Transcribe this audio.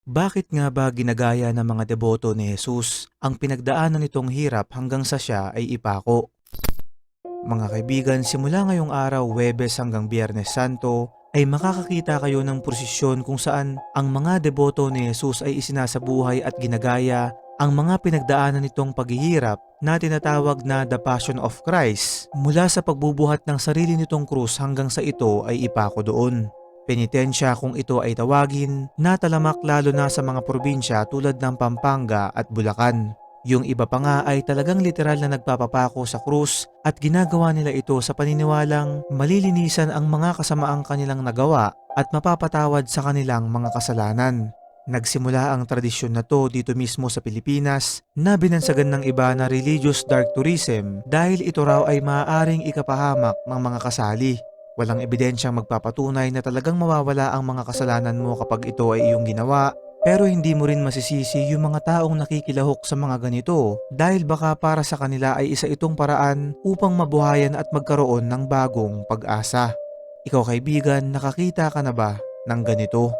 Bakit nga ba ginagaya ng mga deboto ni Jesus ang pinagdaanan nitong hirap hanggang sa siya ay ipako? Mga kaibigan, simula ngayong araw, Huwebes hanggang Biyernes Santo, ay makakakita kayo ng prosesyon kung saan ang mga deboto ni Jesus ay isinasabuhay at ginagaya ang mga pinagdaanan nitong paghihirap na tinatawag na The Passion of Christ mula sa pagbubuhat ng sarili nitong krus hanggang sa ito ay ipako doon. Penitensya kung ito ay tawagin na talamak lalo na sa mga probinsya tulad ng Pampanga at Bulacan. Yung iba pa nga ay talagang literal na nagpapapako sa krus at ginagawa nila ito sa paniniwalang malilinisan ang mga kasamaang kanilang nagawa at mapapatawad sa kanilang mga kasalanan. Nagsimula ang tradisyon na to dito mismo sa Pilipinas na binansagan ng iba na religious dark tourism dahil ito raw ay maaaring ikapahamak ng mga kasali. Walang ebidensyang magpapatunay na talagang mawawala ang mga kasalanan mo kapag ito ay iyong ginawa, pero hindi mo rin masisisi yung mga taong nakikilahok sa mga ganito dahil baka para sa kanila ay isa itong paraan upang mabuhayan at magkaroon ng bagong pag-asa. Ikaw kaibigan, nakakita ka na ba ng ganito?